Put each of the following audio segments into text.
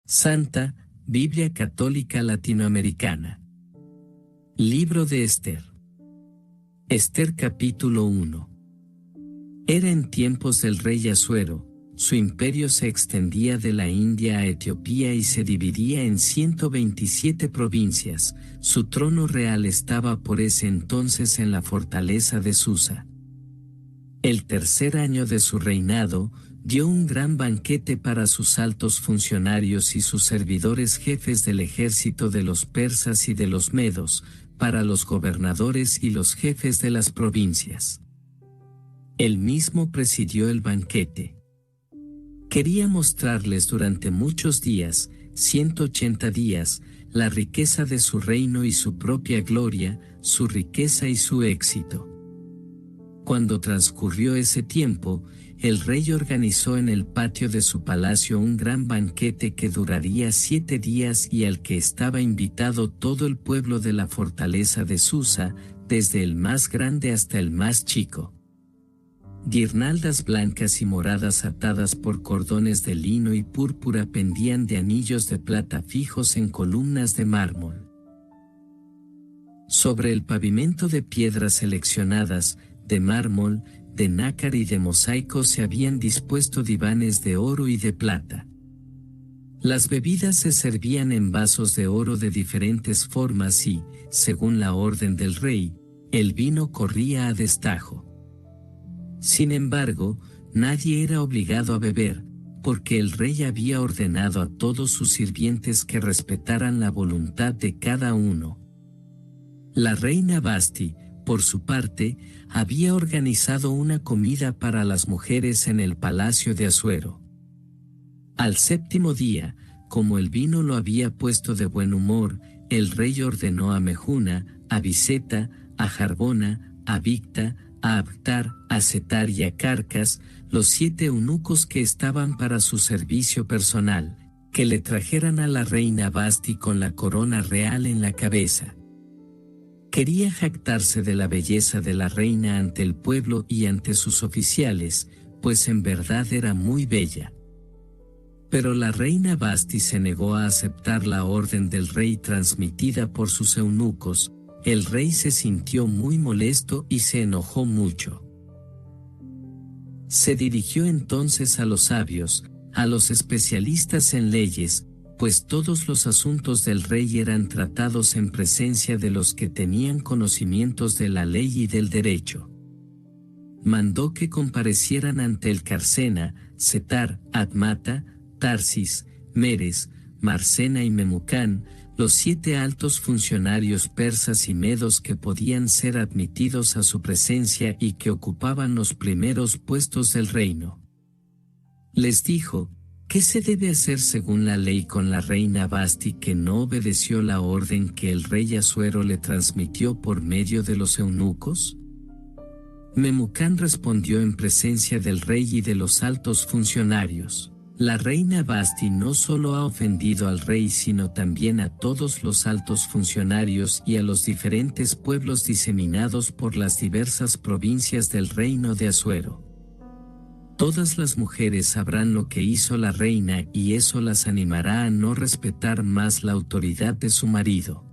Santa Biblia Católica Latinoamericana. Libro de Ester. Ester capítulo 1. Era en tiempos del rey Asuero, su imperio se extendía de la India a Etiopía y se dividía en 127 provincias, su trono real estaba por ese entonces en la fortaleza de Susa. El tercer año de su reinado, dio un gran banquete para sus altos funcionarios y sus servidores jefes del ejército de los persas y de los medos, para los gobernadores y los jefes de las provincias. Él mismo presidió el banquete. Quería mostrarles durante muchos días, 180 días, la riqueza de su reino y su propia gloria, su riqueza y su éxito. Cuando transcurrió ese tiempo, el rey organizó en el patio de su palacio un gran banquete que duraría 7 días y al que estaba invitado todo el pueblo de la fortaleza de Susa, desde el más grande hasta el más chico. Guirnaldas blancas y moradas atadas por cordones de lino y púrpura pendían de anillos de plata fijos en columnas de mármol. Sobre el pavimento de piedras seleccionadas, de mármol, de nácar y de mosaico se habían dispuesto divanes de oro y de plata. Las bebidas se servían en vasos de oro de diferentes formas y, según la orden del rey, el vino corría a destajo. Sin embargo, nadie era obligado a beber, porque el rey había ordenado a todos sus sirvientes que respetaran la voluntad de cada uno. La reina Vasti, por su parte, había organizado una comida para las mujeres en el palacio de Asuero. Al séptimo día, como el vino lo había puesto de buen humor, el rey ordenó a Mejuna, a Biceta, a Jarbona, a Bicta, a Abtar, a Setar y a Carcas, los 7 eunucos que estaban para su servicio personal, que le trajeran a la reina Vasti con la corona real en la cabeza. Quería jactarse de la belleza de la reina ante el pueblo y ante sus oficiales, pues en verdad era muy bella. Pero la reina Vasti se negó a aceptar la orden del rey transmitida por sus eunucos. El rey se sintió muy molesto y se enojó mucho. Se dirigió entonces a los sabios, a los especialistas en leyes, pues todos los asuntos del rey eran tratados en presencia de los que tenían conocimientos de la ley y del derecho. Mandó que comparecieran ante el Carcena, Setar, Admata, Tarsis, Meres, Marcena y Memucán, los 7 altos funcionarios persas y medos que podían ser admitidos a su presencia y que ocupaban los primeros puestos del reino. Les dijo: ¿qué se debe hacer según la ley con la reina Vasti que no obedeció la orden que el rey Asuero le transmitió por medio de los eunucos? Memucán respondió en presencia del rey y de los altos funcionarios: la reina Vasti no solo ha ofendido al rey sino también a todos los altos funcionarios y a los diferentes pueblos diseminados por las diversas provincias del reino de Asuero. Todas las mujeres sabrán lo que hizo la reina y eso las animará a no respetar más la autoridad de su marido.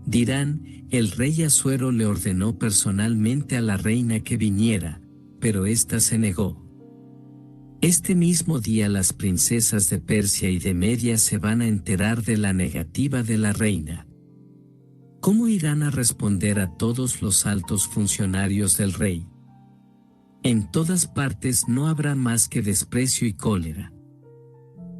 Dirán: el rey Asuero le ordenó personalmente a la reina que viniera, pero ésta se negó. Este mismo día las princesas de Persia y de Media se van a enterar de la negativa de la reina. ¿Cómo irán a responder a todos los altos funcionarios del rey? En todas partes no habrá más que desprecio y cólera.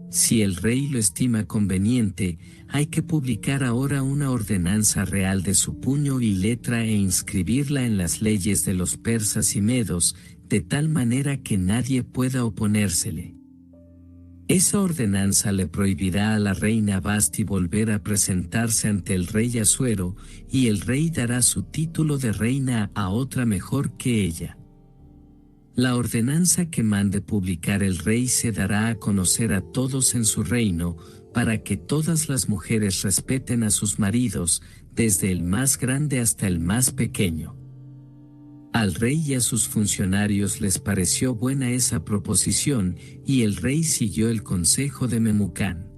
Si el rey lo estima conveniente, hay que publicar ahora una ordenanza real de su puño y letra e inscribirla en las leyes de los persas y medos, de tal manera que nadie pueda oponérsele. Esa ordenanza le prohibirá a la reina Vasti volver a presentarse ante el rey Asuero, y el rey dará su título de reina a otra mejor que ella. La ordenanza que mande publicar el rey se dará a conocer a todos en su reino, para que todas las mujeres respeten a sus maridos, desde el más grande hasta el más pequeño. Al rey y a sus funcionarios les pareció buena esa proposición, y el rey siguió el consejo de Memucán.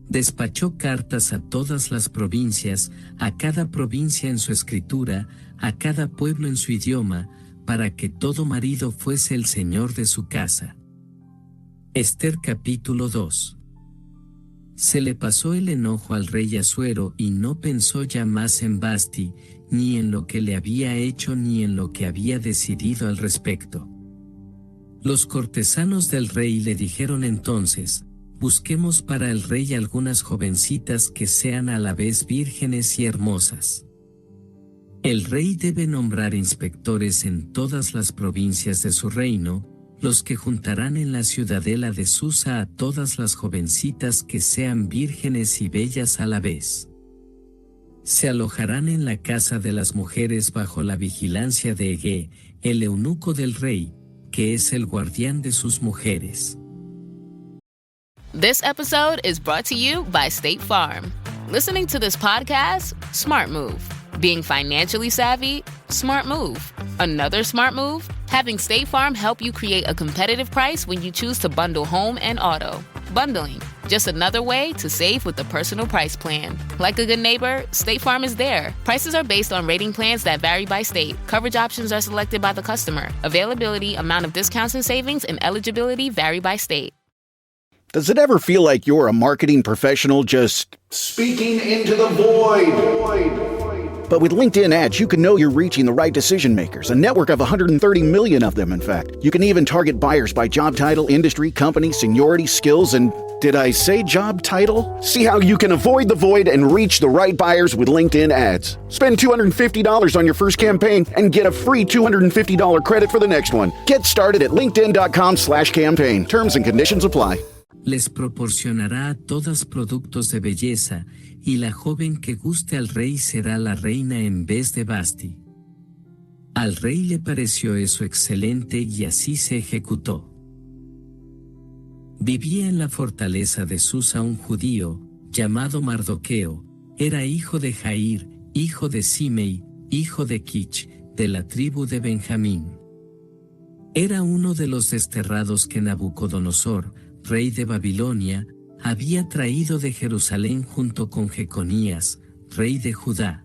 Despachó cartas a todas las provincias, a cada provincia en su escritura, a cada pueblo en su idioma, para que todo marido fuese el señor de su casa. Ester capítulo 2. Se le pasó el enojo al rey Asuero y no pensó ya más en Vasti, ni en lo que le había hecho ni en lo que había decidido al respecto. Los cortesanos del rey le dijeron entonces: busquemos para el rey algunas jovencitas que sean a la vez vírgenes y hermosas. El rey debe nombrar inspectores en todas las provincias de su reino, los que juntarán en la ciudadela de Susa a todas las jovencitas que sean vírgenes y bellas a la vez. Se alojarán en la casa de las mujeres bajo la vigilancia de Ege, el eunuco del rey, que es el guardián de sus mujeres. This episode is brought to you by State Farm. Listening to this podcast? Smart move. Being financially savvy? Smart move. Another smart move? Having State Farm help you create a competitive price when you choose to bundle home and auto. Bundling, just another way to save with the Personal Price Plan. Like a good neighbor, State Farm is there. Prices are based on rating plans that vary by state. Coverage options are selected by the customer. Availability, amount of discounts and savings, and eligibility vary by state. Does it ever feel like you're a marketing professional just speaking into the void? But with LinkedIn ads, you can know you're reaching the right decision makers, a network of 130 million of them, in fact. You can even target buyers by job title, industry, company, seniority, skills, and did I say job title? See how you can avoid the void and reach the right buyers with LinkedIn ads. Spend $250 on your first campaign and get a free $250 credit for the next one. Get started at linkedin.com/campaign. Terms and conditions apply. Les proporcionará a todas productos de belleza, y la joven que guste al rey será la reina en vez de Vasti. Al rey le pareció eso excelente y así se ejecutó. Vivía en la fortaleza de Susa un judío, llamado Mardoqueo, era hijo de Jair, hijo de Simei, hijo de Kich, de la tribu de Benjamín. Era uno de los desterrados que Nabucodonosor, rey de Babilonia, había traído de Jerusalén junto con Jeconías, rey de Judá.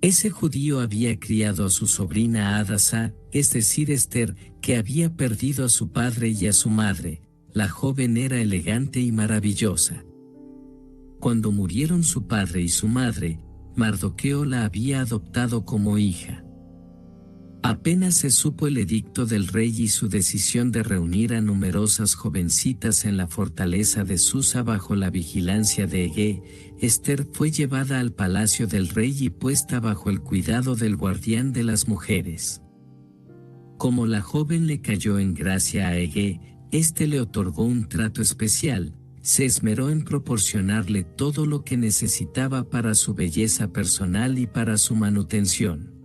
Ese judío había criado a su sobrina Hadasa, es decir Ester, que había perdido a su padre y a su madre. La joven era elegante y maravillosa. Cuando murieron su padre y su madre, Mardoqueo la había adoptado como hija. Apenas se supo el edicto del rey y su decisión de reunir a numerosas jovencitas en la fortaleza de Susa bajo la vigilancia de Ege, Ester fue llevada al palacio del rey y puesta bajo el cuidado del guardián de las mujeres. Como la joven le cayó en gracia a Ege, éste le otorgó un trato especial, se esmeró en proporcionarle todo lo que necesitaba para su belleza personal y para su manutención.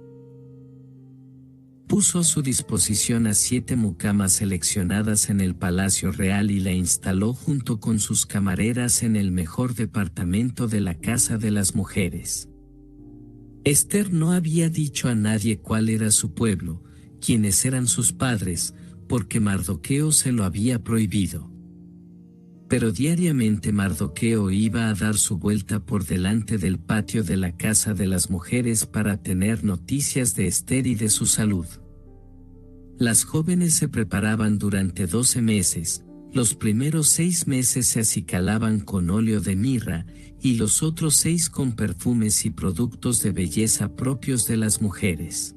Puso a su disposición a 7 mucamas seleccionadas en el palacio real y la instaló junto con sus camareras en el mejor departamento de la casa de las mujeres. Ester no había dicho a nadie cuál era su pueblo, quiénes eran sus padres, porque Mardoqueo se lo había prohibido. Pero diariamente Mardoqueo iba a dar su vuelta por delante del patio de la casa de las mujeres para tener noticias de Ester y de su salud. Las jóvenes se preparaban durante 12 meses, los primeros 6 meses se acicalaban con óleo de mirra, y los otros 6 con perfumes y productos de belleza propios de las mujeres.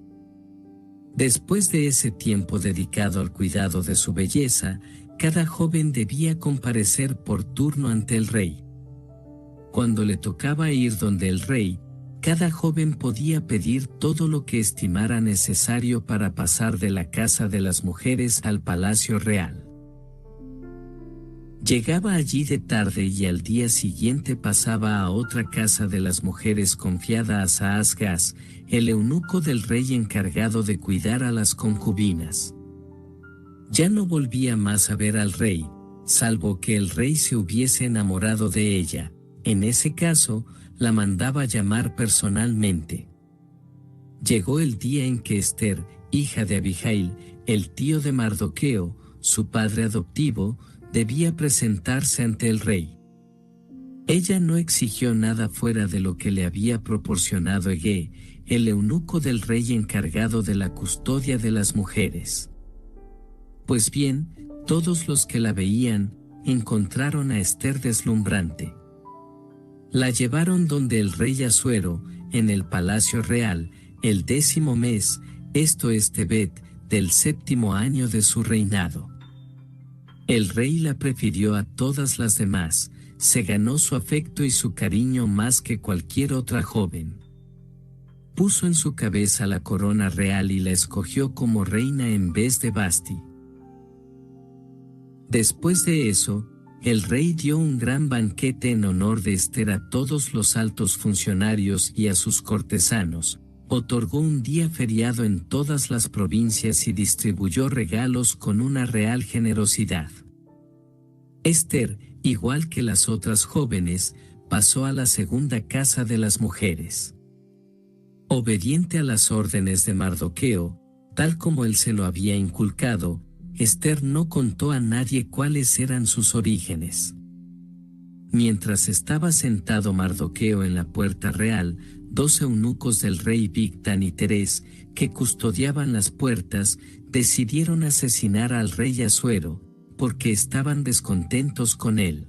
Después de ese tiempo dedicado al cuidado de su belleza, cada joven debía comparecer por turno ante el rey. Cuando le tocaba ir donde el rey, cada joven podía pedir todo lo que estimara necesario para pasar de la casa de las mujeres al palacio real. Llegaba allí de tarde y al día siguiente pasaba a otra casa de las mujeres confiada a Saasgaz, el eunuco del rey encargado de cuidar a las concubinas. Ya no volvía más a ver al rey, salvo que el rey se hubiese enamorado de ella. En ese caso, la mandaba llamar personalmente. Llegó el día en que Ester, hija de Abijail, el tío de Mardoqueo, su padre adoptivo, debía presentarse ante el rey. Ella no exigió nada fuera de lo que le había proporcionado Hege, el eunuco del rey encargado de la custodia de las mujeres. Pues bien, todos los que la veían, encontraron a Ester deslumbrante. La llevaron donde el rey Asuero, en el palacio real, el 10º mes, esto es Tebet, del 7º año de su reinado. El rey la prefirió a todas las demás, se ganó su afecto y su cariño más que cualquier otra joven. Puso en su cabeza la corona real y la escogió como reina en vez de Vasti. Después de eso, el rey dio un gran banquete en honor de Ester a todos los altos funcionarios y a sus cortesanos, otorgó un día feriado en todas las provincias y distribuyó regalos con una real generosidad. Ester, igual que las otras jóvenes, pasó a la segunda casa de las mujeres. Obediente a las órdenes de Mardoqueo, tal como él se lo había inculcado, Ester no contó a nadie cuáles eran sus orígenes. Mientras estaba sentado Mardoqueo en la puerta real, 2 eunucos del rey Bigtán y Teres, que custodiaban las puertas, decidieron asesinar al rey Asuero, porque estaban descontentos con él.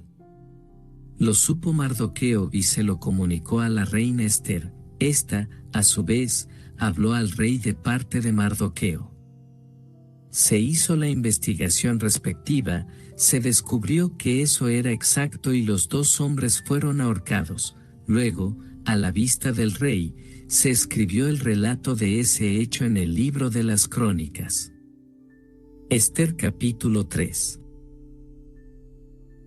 Lo supo Mardoqueo y se lo comunicó a la reina Ester. Esta, a su vez, habló al rey de parte de Mardoqueo. Se hizo la investigación respectiva, se descubrió que eso era exacto y los 2 hombres fueron ahorcados. Luego, a la vista del rey, se escribió el relato de ese hecho en el libro de las crónicas. Ester capítulo 3.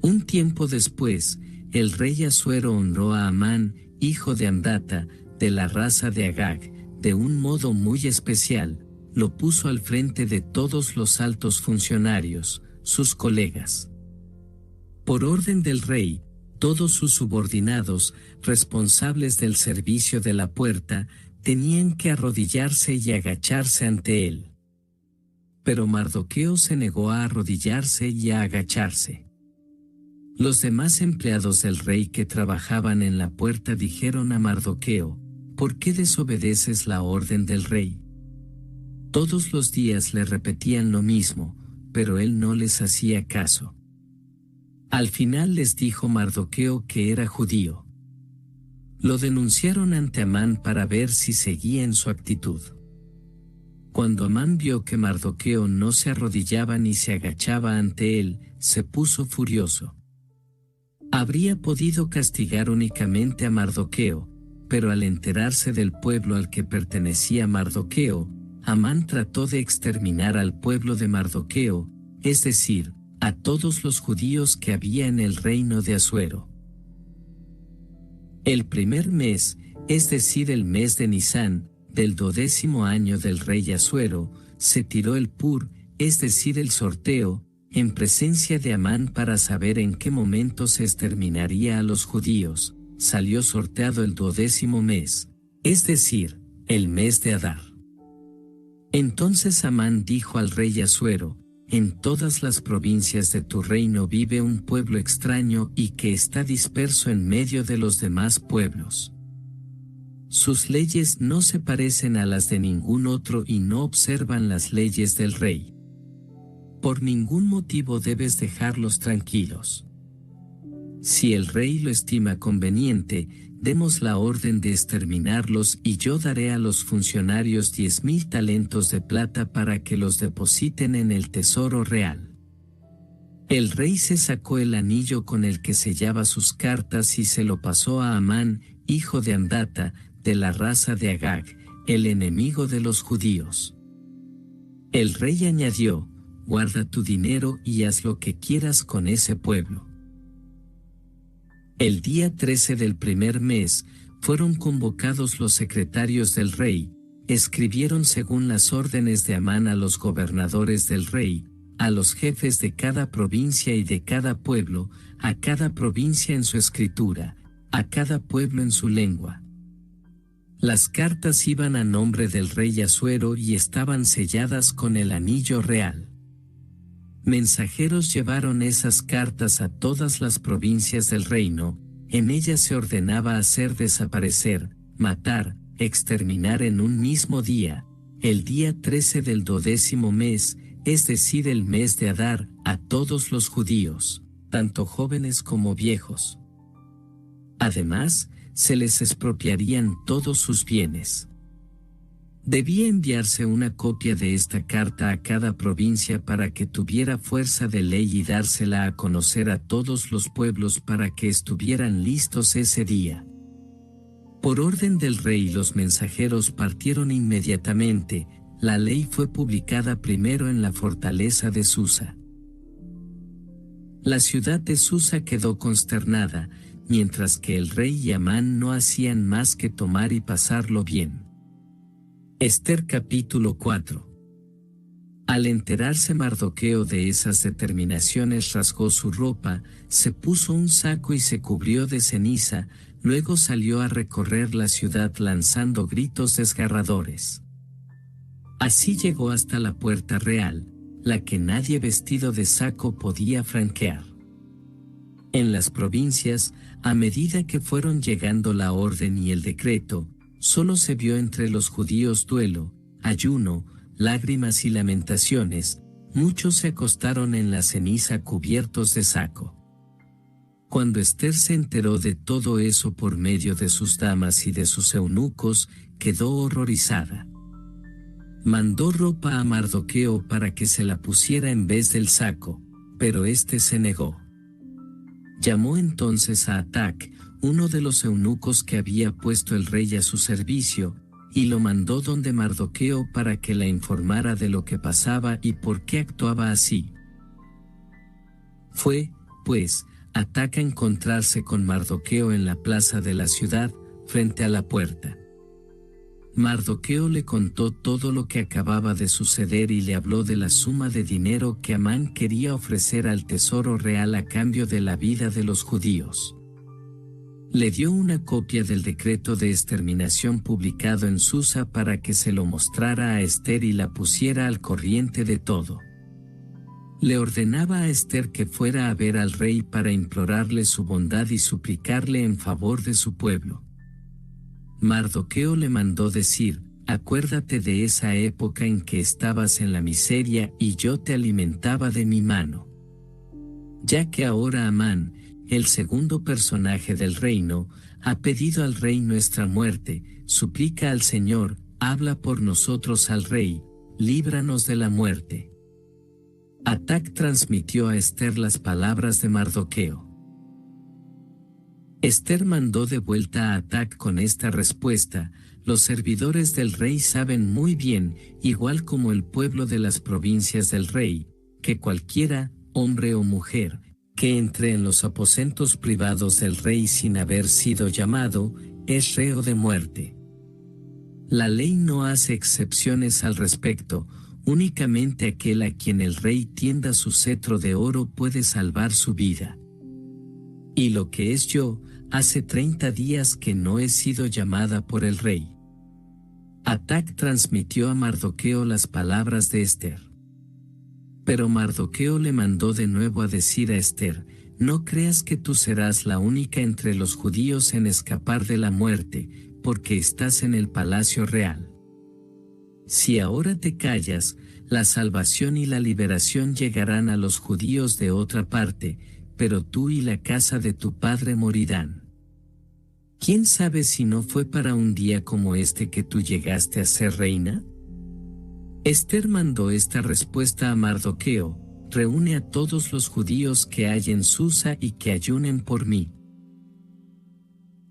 Un tiempo después, el rey Asuero honró a Amán, hijo de Amdata, de la raza de Agag, de un modo muy especial, lo puso al frente de todos los altos funcionarios, sus colegas. Por orden del rey, todos sus subordinados, responsables del servicio de la puerta, tenían que arrodillarse y agacharse ante él. Pero Mardoqueo se negó a arrodillarse y a agacharse. Los demás empleados del rey que trabajaban en la puerta dijeron a Mardoqueo: ¿por qué desobedeces la orden del rey? Todos los días le repetían lo mismo, pero él no les hacía caso. Al final les dijo Mardoqueo que era judío. Lo denunciaron ante Amán para ver si seguía en su actitud. Cuando Amán vio que Mardoqueo no se arrodillaba ni se agachaba ante él, se puso furioso. Habría podido castigar únicamente a Mardoqueo, pero al enterarse del pueblo al que pertenecía Mardoqueo, Amán trató de exterminar al pueblo de Mardoqueo, es decir, a todos los judíos que había en el reino de Asuero. El primer mes, es decir el mes de Nisán, del 12º año del rey Asuero, se tiró el pur, es decir el sorteo, en presencia de Amán para saber en qué momento se exterminaría a los judíos. Salió sorteado el 12º mes, es decir, el mes de Adar. Entonces Amán dijo al rey Asuero: en todas las provincias de tu reino vive un pueblo extraño y que está disperso en medio de los demás pueblos. Sus leyes no se parecen a las de ningún otro y no observan las leyes del rey. Por ningún motivo debes dejarlos tranquilos. Si el rey lo estima conveniente, demos la orden de exterminarlos y yo daré a los funcionarios 10,000 talentos de plata para que los depositen en el tesoro real. El rey se sacó el anillo con el que sellaba sus cartas y se lo pasó a Amán, hijo de Amdata, de la raza de Agag, el enemigo de los judíos. El rey añadió: guarda tu dinero y haz lo que quieras con ese pueblo. El día 13 del primer mes, fueron convocados los secretarios del rey, escribieron según las órdenes de Amán a los gobernadores del rey, a los jefes de cada provincia y de cada pueblo, a cada provincia en su escritura, a cada pueblo en su lengua. Las cartas iban a nombre del rey Asuero y estaban selladas con el anillo real. Mensajeros llevaron esas cartas a todas las provincias del reino. En ellas se ordenaba hacer desaparecer, matar, exterminar en un mismo día, el día 13 del 12º mes, es decir el mes de Adar, a todos los judíos, tanto jóvenes como viejos. Además, se les expropiarían todos sus bienes. Debía enviarse una copia de esta carta a cada provincia para que tuviera fuerza de ley y dársela a conocer a todos los pueblos para que estuvieran listos ese día. Por orden del rey, los mensajeros partieron inmediatamente. La ley fue publicada primero en la fortaleza de Susa. La ciudad de Susa quedó consternada, mientras que el rey y Amán no hacían más que tomar y pasarlo bien. Ester capítulo 4. Al enterarse Mardoqueo de esas determinaciones, rasgó su ropa, se puso un saco y se cubrió de ceniza, luego salió a recorrer la ciudad lanzando gritos desgarradores. Así llegó hasta la puerta real, la que nadie vestido de saco podía franquear. En las provincias, a medida que fueron llegando la orden y el decreto, solo se vio entre los judíos duelo, ayuno, lágrimas y lamentaciones. Muchos se acostaron en la ceniza cubiertos de saco. Cuando Ester se enteró de todo eso por medio de sus damas y de sus eunucos, quedó horrorizada. Mandó ropa a Mardoqueo para que se la pusiera en vez del saco, pero éste se negó. Llamó entonces a Atac, uno de los eunucos que había puesto el rey a su servicio, y lo mandó donde Mardoqueo para que la informara de lo que pasaba y por qué actuaba así. Fue, pues, Atac a encontrarse con Mardoqueo en la plaza de la ciudad, frente a la puerta. Mardoqueo le contó todo lo que acababa de suceder y le habló de la suma de dinero que Amán quería ofrecer al tesoro real a cambio de la vida de los judíos. Le dio una copia del decreto de exterminación publicado en Susa para que se lo mostrara a Ester y la pusiera al corriente de todo. Le ordenaba a Ester que fuera a ver al rey para implorarle su bondad y suplicarle en favor de su pueblo. Mardoqueo le mandó decir: acuérdate de esa época en que estabas en la miseria y yo te alimentaba de mi mano. Ya que ahora Amán, el segundo personaje del reino, ha pedido al rey nuestra muerte, suplica al Señor, habla por nosotros al rey, líbranos de la muerte. Atac transmitió a Ester las palabras de Mardoqueo. Ester mandó de vuelta a Atac con esta respuesta: los servidores del rey saben muy bien, igual como el pueblo de las provincias del rey, que cualquiera, hombre o mujer, que entre en los aposentos privados del rey sin haber sido llamado, es reo de muerte. La ley no hace excepciones al respecto, únicamente aquel a quien el rey tienda su cetro de oro puede salvar su vida. Y lo que es yo, hace 30 días que no he sido llamada por el rey. Atac transmitió a Mardoqueo las palabras de Ester. Pero Mardoqueo le mandó de nuevo a decir a Ester: no creas que tú serás la única entre los judíos en escapar de la muerte, porque estás en el palacio real. Si ahora te callas, la salvación y la liberación llegarán a los judíos de otra parte, pero tú y la casa de tu padre morirán. ¿Quién sabe si no fue para un día como este que tú llegaste a ser reina? Ester mandó esta respuesta a Mardoqueo: reúne a todos los judíos que hay en Susa y que ayunen por mí.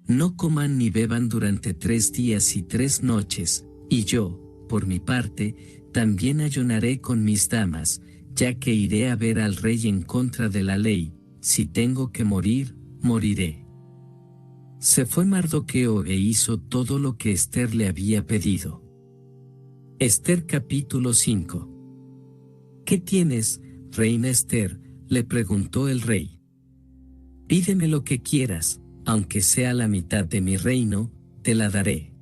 No coman ni beban durante 3 días y 3 noches, y yo, por mi parte, también ayunaré con mis damas, ya que iré a ver al rey en contra de la ley. Si tengo que morir, moriré. Se fue Mardoqueo e hizo todo lo que Ester le había pedido. Ester capítulo 5. ¿Qué tienes, reina Ester?, le preguntó el rey. Pídeme lo que quieras, aunque sea la mitad de mi reino, te la daré.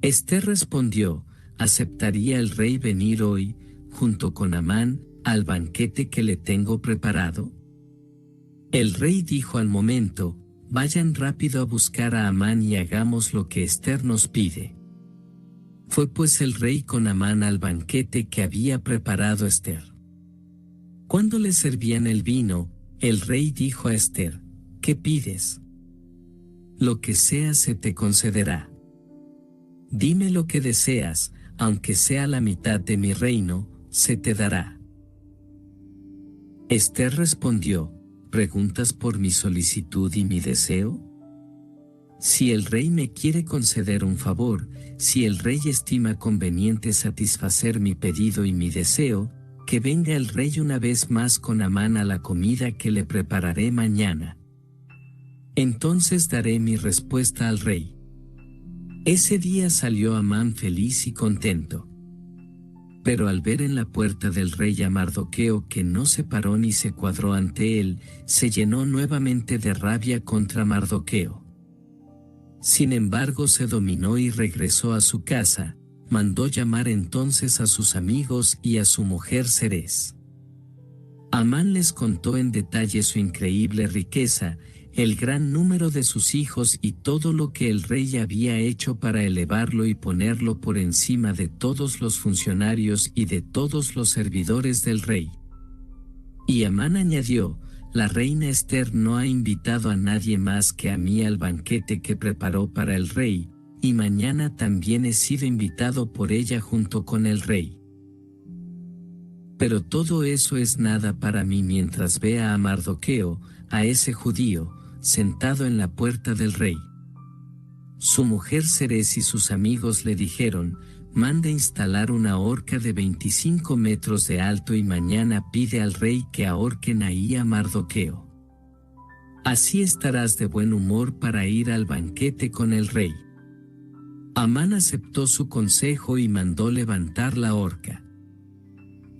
Ester respondió, ¿aceptaría el rey venir hoy, junto con Amán, al banquete que le tengo preparado? El rey dijo al momento, vayan rápido a buscar a Amán y hagamos lo que Ester nos pide. Fue pues el rey con Amán al banquete que había preparado Ester. Cuando le servían el vino, el rey dijo a Ester, ¿qué pides? Lo que sea se te concederá. Dime lo que deseas, aunque sea la mitad de mi reino, se te dará. Ester respondió, ¿preguntas por mi solicitud y mi deseo? Si el rey me quiere conceder un favor, si el rey estima conveniente satisfacer mi pedido y mi deseo, que venga el rey una vez más con Amán a la comida que le prepararé mañana. Entonces daré mi respuesta al rey. Ese día salió Amán feliz y contento. Pero al ver en la puerta del rey a Mardoqueo que no se paró ni se cuadró ante él, se llenó nuevamente de rabia contra Mardoqueo. Sin embargo se dominó y regresó a su casa, mandó llamar entonces a sus amigos y a su mujer Zeres. Amán les contó en detalle su increíble riqueza, el gran número de sus hijos y todo lo que el rey había hecho para elevarlo y ponerlo por encima de todos los funcionarios y de todos los servidores del rey. Y Amán añadió, la reina Ester no ha invitado a nadie más que a mí al banquete que preparó para el rey, y mañana también he sido invitado por ella junto con el rey. Pero todo eso es nada para mí mientras vea a Mardoqueo, a ese judío, sentado en la puerta del rey. Su mujer Zeres y sus amigos le dijeron, manda instalar una horca de 25 metros de alto y mañana pide al rey que ahorquen ahí a Mardoqueo. Así estarás de buen humor para ir al banquete con el rey. Amán aceptó su consejo y mandó levantar la horca.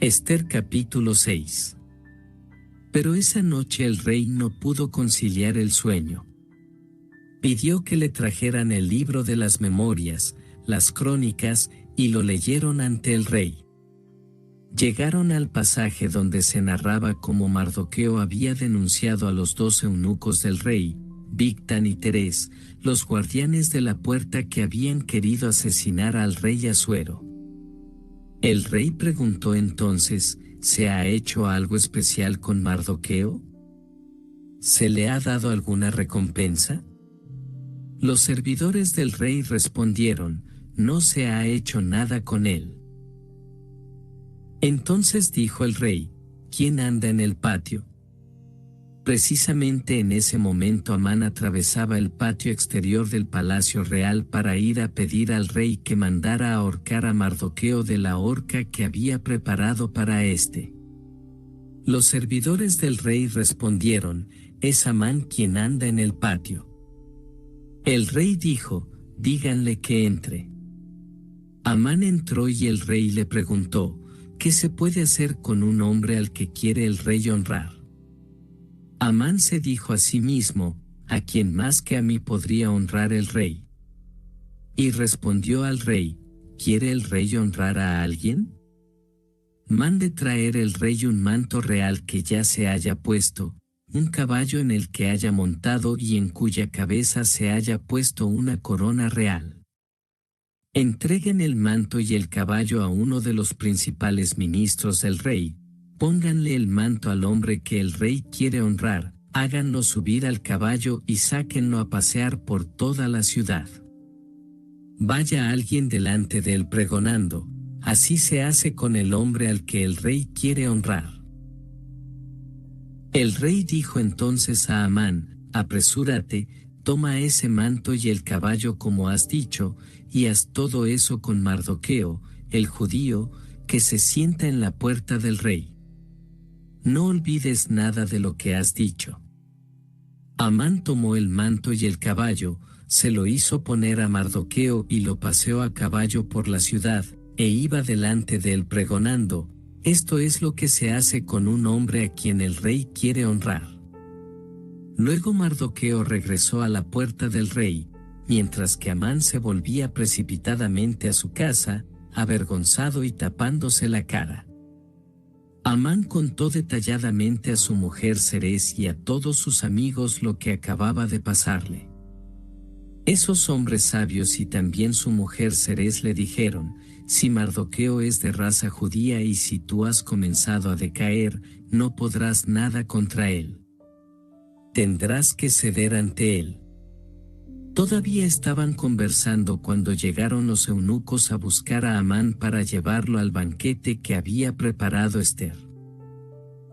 Ester capítulo 6. Pero esa noche el rey no pudo conciliar el sueño. Pidió que le trajeran el libro de las memorias, las crónicas, y lo leyeron ante el rey. Llegaron al pasaje donde se narraba cómo Mardoqueo había denunciado a los 2 eunucos del rey, Bigtán y Teres, los guardianes de la puerta que habían querido asesinar al rey Asuero. El rey preguntó entonces, ¿se ha hecho algo especial con Mardoqueo? ¿Se le ha dado alguna recompensa? Los servidores del rey respondieron, no se ha hecho nada con él. Entonces dijo el rey, ¿quién anda en el patio? Precisamente en ese momento Amán atravesaba el patio exterior del palacio real para ir a pedir al rey que mandara ahorcar a Mardoqueo de la horca que había preparado para éste. Los servidores del rey respondieron, es Amán quien anda en el patio. El rey dijo, díganle que entre. Amán entró y el rey le preguntó, ¿qué se puede hacer con un hombre al que quiere el rey honrar? Amán se dijo a sí mismo, ¿a quién más que a mí podría honrar el rey? Y respondió al rey, ¿quiere el rey honrar a alguien? Mande traer el rey un manto real que ya se haya puesto, un caballo en el que haya montado y en cuya cabeza se haya puesto una corona real. Entreguen el manto y el caballo a uno de los principales ministros del rey, pónganle el manto al hombre que el rey quiere honrar, háganlo subir al caballo y sáquenlo a pasear por toda la ciudad. Vaya alguien delante de él pregonando, así se hace con el hombre al que el rey quiere honrar. El rey dijo entonces a Amán, apresúrate, toma ese manto y el caballo como has dicho, y haz todo eso con Mardoqueo, el judío, que se sienta en la puerta del rey. No olvides nada de lo que has dicho. Amán tomó el manto y el caballo, se lo hizo poner a Mardoqueo y lo paseó a caballo por la ciudad, e iba delante de él pregonando, esto es lo que se hace con un hombre a quien el rey quiere honrar. Luego Mardoqueo regresó a la puerta del rey, mientras que Amán se volvía precipitadamente a su casa, avergonzado y tapándose la cara. Amán contó detalladamente a su mujer Zeres y a todos sus amigos lo que acababa de pasarle. Esos hombres sabios y también su mujer Zeres le dijeron: si Mardoqueo es de raza judía y si tú has comenzado a decaer, no podrás nada contra él. Tendrás que ceder ante él. Todavía estaban conversando cuando llegaron los eunucos a buscar a Amán para llevarlo al banquete que había preparado Ester.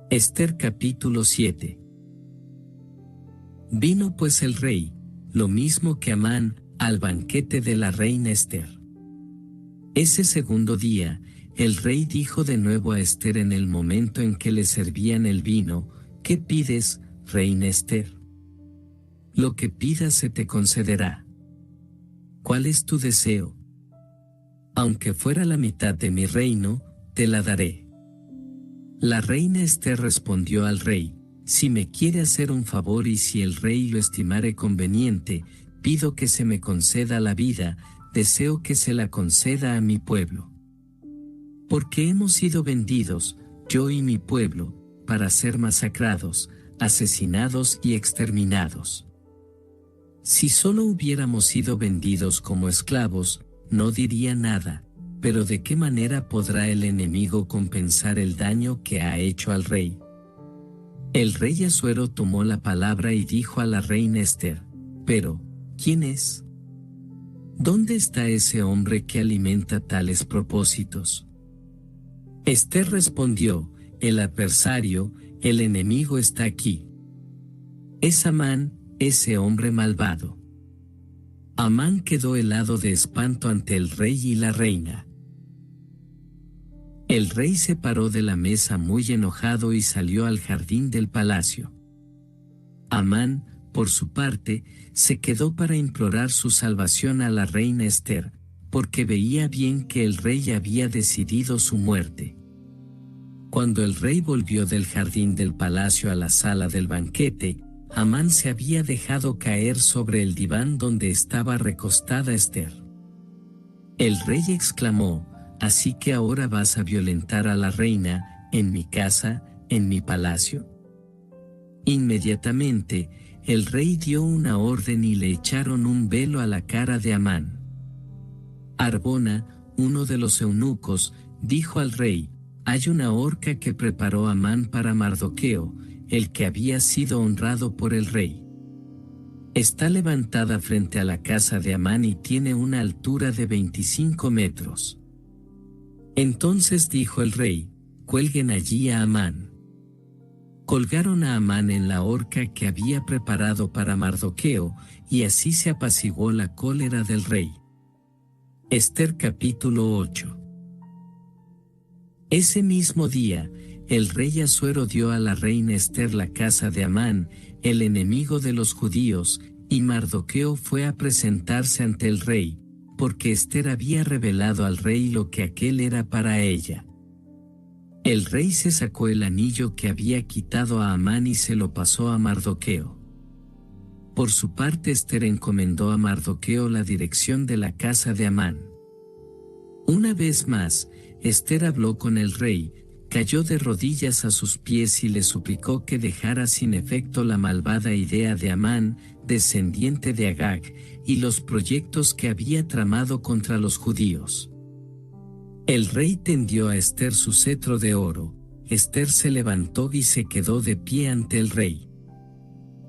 Ester capítulo 7. Vino pues el rey, lo mismo que Amán, al banquete de la reina Ester. Ese segundo día, el rey dijo de nuevo a Ester en el momento en que le servían el vino: ¿qué pides, reina Ester? Lo que pidas se te concederá. ¿Cuál es tu deseo? Aunque fuera la mitad de mi reino, te la daré. La reina Ester respondió al rey: si me quiere hacer un favor y si el rey lo estimare conveniente, pido que se me conceda la vida, deseo que se la conceda a mi pueblo. Porque hemos sido vendidos, yo y mi pueblo, para ser masacrados, asesinados y exterminados. Si solo hubiéramos sido vendidos como esclavos, no diría nada, pero ¿de qué manera podrá el enemigo compensar el daño que ha hecho al rey? El rey Asuero tomó la palabra y dijo a la reina Ester: pero, ¿quién es? ¿Dónde está ese hombre que alimenta tales propósitos? Ester respondió: el adversario, el enemigo está aquí. Es Amán, ese hombre malvado. Amán quedó helado de espanto ante el rey y la reina. El rey se paró de la mesa muy enojado y salió al jardín del palacio. Amán, por su parte, se quedó para implorar su salvación a la reina Ester, porque veía bien que el rey había decidido su muerte. Cuando el rey volvió del jardín del palacio a la sala del banquete, Amán se había dejado caer sobre el diván donde estaba recostada Ester. El rey exclamó: ¿así que ahora vas a violentar a la reina, en mi casa, en mi palacio? Inmediatamente, el rey dio una orden y le echaron un velo a la cara de Amán. Arbona, uno de los eunucos, dijo al rey: hay una horca que preparó Amán para Mardoqueo, el que había sido honrado por el rey. Está levantada frente a la casa de Amán y tiene una altura de 25 metros. Entonces dijo el rey: cuelguen allí a Amán. Colgaron a Amán en la horca que había preparado para Mardoqueo, y así se apaciguó la cólera del rey. Ester capítulo 8. Ese mismo día, el rey Asuero dio a la reina Ester la casa de Amán, el enemigo de los judíos, y Mardoqueo fue a presentarse ante el rey, porque Ester había revelado al rey lo que aquél era para ella. El rey se sacó el anillo que había quitado a Amán y se lo pasó a Mardoqueo. Por su parte Ester encomendó a Mardoqueo la dirección de la casa de Amán. Una vez más, Ester habló con el rey, cayó de rodillas a sus pies y le suplicó que dejara sin efecto la malvada idea de Amán, descendiente de Agag, y los proyectos que había tramado contra los judíos. El rey tendió a Ester su cetro de oro. Ester se levantó y se quedó de pie ante el rey.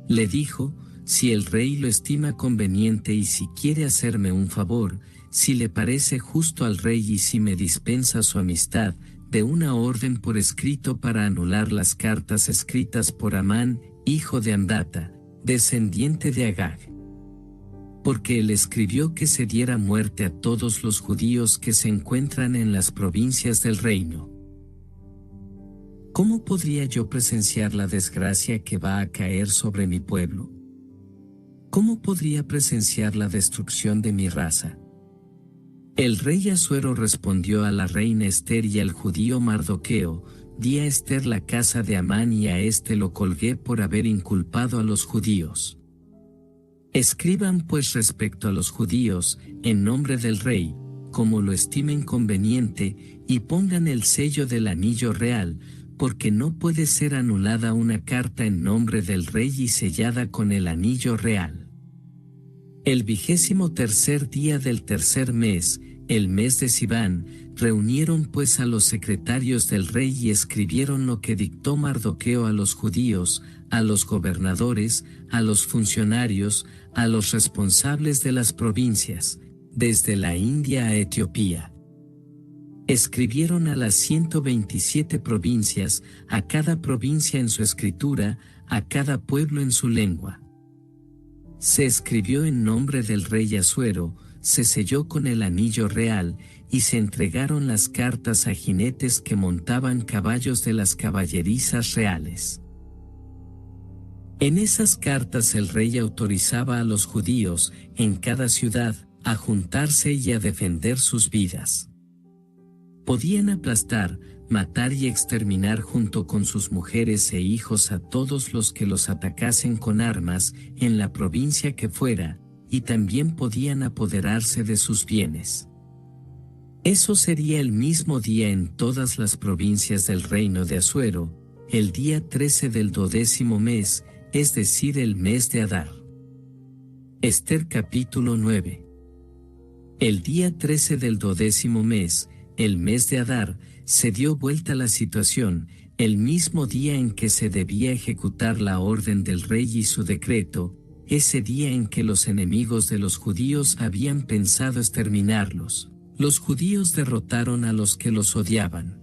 Le dijo: si el rey lo estima conveniente y si quiere hacerme un favor, si le parece justo al rey y si me dispensa su amistad, de una orden por escrito para anular las cartas escritas por Amán, hijo de Amdata, descendiente de Agag. Porque él escribió que se diera muerte a todos los judíos que se encuentran en las provincias del reino. ¿Cómo podría yo presenciar la desgracia que va a caer sobre mi pueblo? ¿Cómo podría presenciar la destrucción de mi raza? El rey Asuero respondió a la reina Ester y al judío Mardoqueo: di a Ester la casa de Amán y a éste lo colgué por haber inculpado a los judíos. Escriban pues respecto a los judíos, en nombre del rey, como lo estimen conveniente, y pongan el sello del anillo real, porque no puede ser anulada una carta en nombre del rey y sellada con el anillo real. El 23º día del tercer mes, el mes de Siván, reunieron pues a los secretarios del rey y escribieron lo que dictó Mardoqueo a los judíos, a los gobernadores, a los funcionarios, a los responsables de las provincias, desde la India a Etiopía. Escribieron a las 127 provincias, a cada provincia en su escritura, a cada pueblo en su lengua. Se escribió en nombre del rey Asuero, se selló con el anillo real, y se entregaron las cartas a jinetes que montaban caballos de las caballerizas reales. En esas cartas el rey autorizaba a los judíos, en cada ciudad, a juntarse y a defender sus vidas. Podían aplastar, matar y exterminar junto con sus mujeres e hijos a todos los que los atacasen con armas, en la provincia que fuera, y también podían apoderarse de sus bienes. Eso sería el mismo día en todas las provincias del reino de Asuero, el día 13 del 12º mes, es decir, el mes de Adar. Ester capítulo 9. El día 13 del 12º mes, el mes de Adar, se dio vuelta la situación, el mismo día en que se debía ejecutar la orden del rey y su decreto, ese día en que los enemigos de los judíos habían pensado exterminarlos. Los judíos derrotaron a los que los odiaban.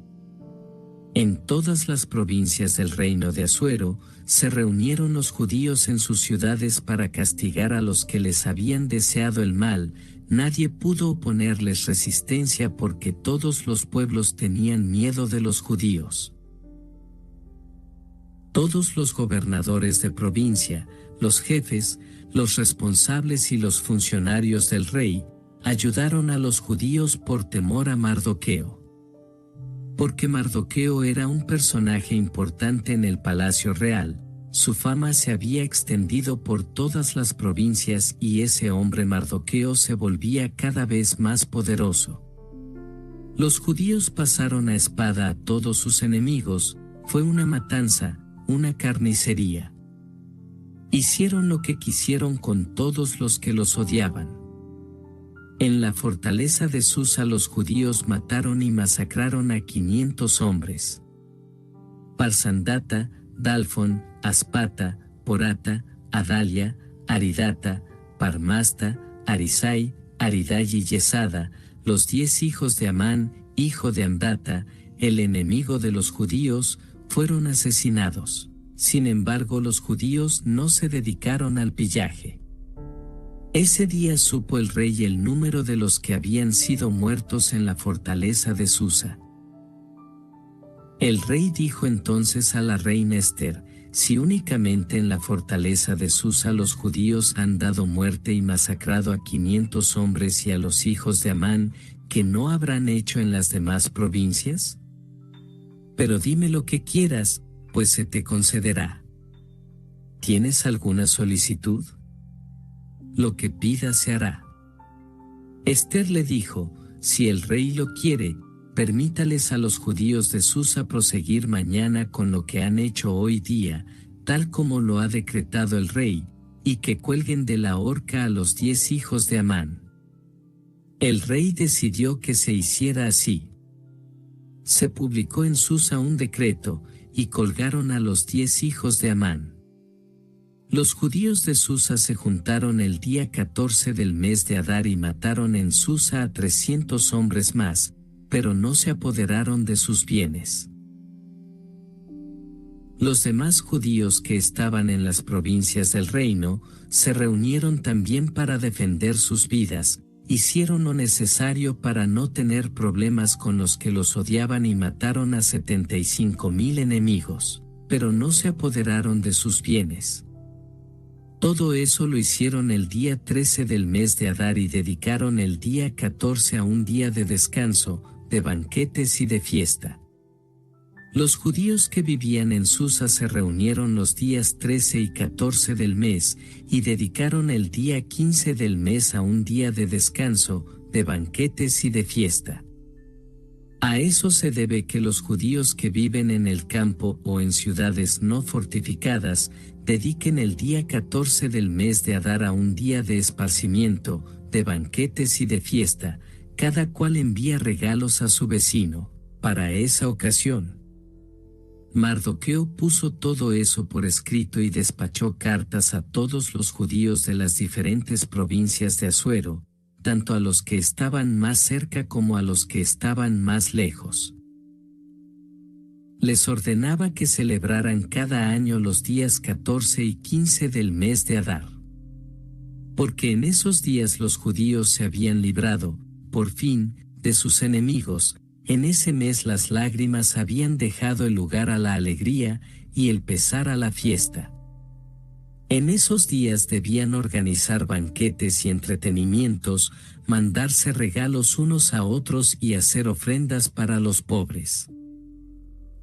En todas las provincias del reino de Asuero, se reunieron los judíos en sus ciudades para castigar a los que les habían deseado el mal. Nadie pudo oponerles resistencia porque todos los pueblos tenían miedo de los judíos. Todos los gobernadores de provincia, los jefes, los responsables y los funcionarios del rey, ayudaron a los judíos por temor a Mardoqueo. Porque Mardoqueo era un personaje importante en el palacio real, su fama se había extendido por todas las provincias y ese hombre Mardoqueo se volvía cada vez más poderoso. Los judíos pasaron a espada a todos sus enemigos, fue una matanza, una carnicería. Hicieron lo que quisieron con todos los que los odiaban. En la fortaleza de Susa los judíos mataron y masacraron a 500 hombres. Parsandata, Dalfón, Aspata, Porata, Adalia, Aridata, Parmasta, Arisai, Aridai y Yesada, los 10 hijos de Amán, hijo de Amdata, el enemigo de los judíos, fueron asesinados. Sin embargo, los judíos no se dedicaron al pillaje. Ese día supo el rey el número de los que habían sido muertos en la fortaleza de Susa. El rey dijo entonces a la reina Ester: si únicamente en la fortaleza de Susa los judíos han dado muerte y masacrado a 500 hombres y a los hijos de Amán, ¿qué no habrán hecho en las demás provincias? Pero dime lo que quieras, pues se te concederá. ¿Tienes alguna solicitud? Lo que pidas se hará. Ester le dijo: si el rey lo quiere, permítales a los judíos de Susa proseguir mañana con lo que han hecho hoy día, tal como lo ha decretado el rey, y que cuelguen de la horca a los 10 hijos de Amán. El rey decidió que se hiciera así. Se publicó en Susa un decreto, y colgaron a los 10 hijos de Amán. Los judíos de Susa se juntaron el día 14 del mes de Adar y mataron en Susa a 300 hombres más, pero no se apoderaron de sus bienes. Los demás judíos que estaban en las provincias del reino, se reunieron también para defender sus vidas, hicieron lo necesario para no tener problemas con los que los odiaban y mataron a 75,000 enemigos, pero no se apoderaron de sus bienes. Todo eso lo hicieron el día 13 del mes de Adar y dedicaron el día 14 a un día de descanso, de banquetes y de fiesta. Los judíos que vivían en Susa se reunieron los días 13 y 14 del mes, y dedicaron el día 15 del mes a un día de descanso, de banquetes y de fiesta. A eso se debe que los judíos que viven en el campo o en ciudades no fortificadas, dediquen el día 14 del mes de Adar a un día de esparcimiento, de banquetes y de fiesta, cada cual envía regalos a su vecino, para esa ocasión. Mardoqueo puso todo eso por escrito y despachó cartas a todos los judíos de las diferentes provincias de Asuero, tanto a los que estaban más cerca como a los que estaban más lejos. Les ordenaba que celebraran cada año los días 14 y 15 del mes de Adar. Porque en esos días los judíos se habían librado, por fin, de sus enemigos. En ese mes las lágrimas habían dejado el lugar a la alegría y el pesar a la fiesta. En esos días debían organizar banquetes y entretenimientos, mandarse regalos unos a otros y hacer ofrendas para los pobres.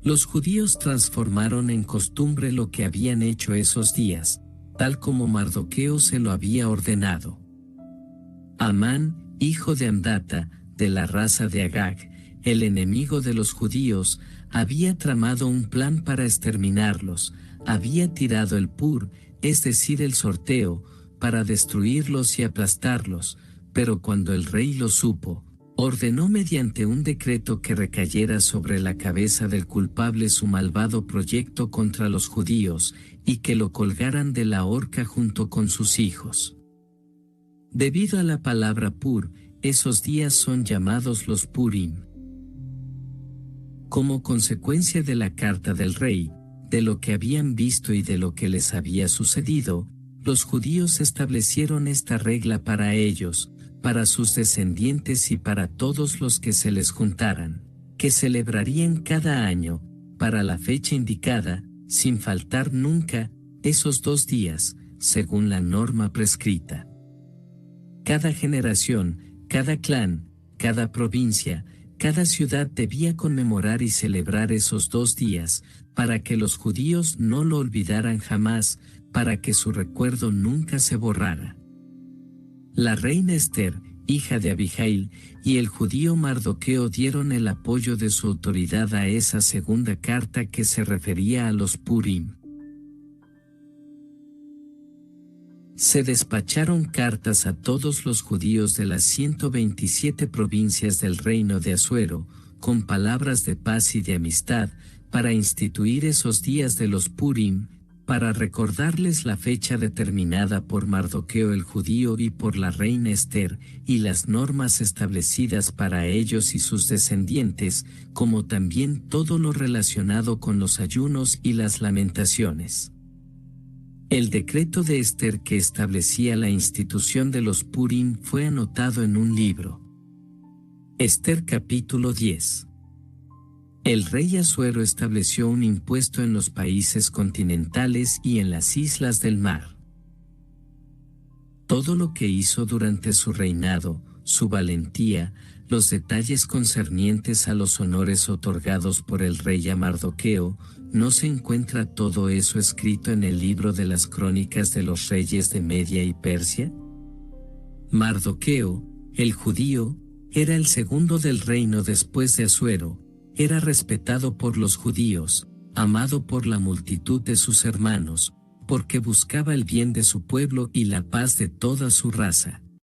Los judíos transformaron en costumbre lo que habían hecho esos días, tal como Mardoqueo se lo había ordenado. Amán, hijo de Amdata, de la raza de Agag, el enemigo de los judíos, había tramado un plan para exterminarlos, había tirado el pur, es decir el sorteo, para destruirlos y aplastarlos, pero cuando el rey lo supo, ordenó mediante un decreto que recayera sobre la cabeza del culpable su malvado proyecto contra los judíos, y que lo colgaran de la horca junto con sus hijos. Debido a la palabra pur, esos días son llamados los Purim. Como consecuencia de la carta del rey, de lo que habían visto y de lo que les había sucedido, los judíos establecieron esta regla para ellos, para sus descendientes y para todos los que se les juntaran, que celebrarían cada año, para la fecha indicada, sin faltar nunca, esos 2 días, según la norma prescrita. Cada generación, cada clan, cada provincia, cada ciudad debía conmemorar y celebrar esos 2 días, para que los judíos no lo olvidaran jamás, para que su recuerdo nunca se borrara. La reina Esther, hija de Abijail, y el judío Mardoqueo dieron el apoyo de su autoridad a esa segunda carta que se refería a los Purim. Se despacharon cartas a todos los judíos de las 127 provincias del reino de Asuero, con palabras de paz y de amistad, para instituir esos días de los Purim, para recordarles la fecha determinada por Mardoqueo el judío y por la reina Esther, y las normas establecidas para ellos y sus descendientes, como también todo lo relacionado con los ayunos y las lamentaciones. El decreto de Esther que establecía la institución de los Purim fue anotado en un libro. Esther capítulo 10. El rey Asuero estableció un impuesto en los países continentales y en las islas del mar. Todo lo que hizo durante su reinado, su valentía, los detalles concernientes a los honores otorgados por el rey a Mardoqueo, ¿no se encuentra todo eso escrito en el libro de las crónicas de los reyes de Media y Persia? Mardoqueo, el judío, era el segundo del reino después de Asuero, era respetado por los judíos, amado por la multitud de sus hermanos, porque buscaba el bien de su pueblo y la paz de toda su raza.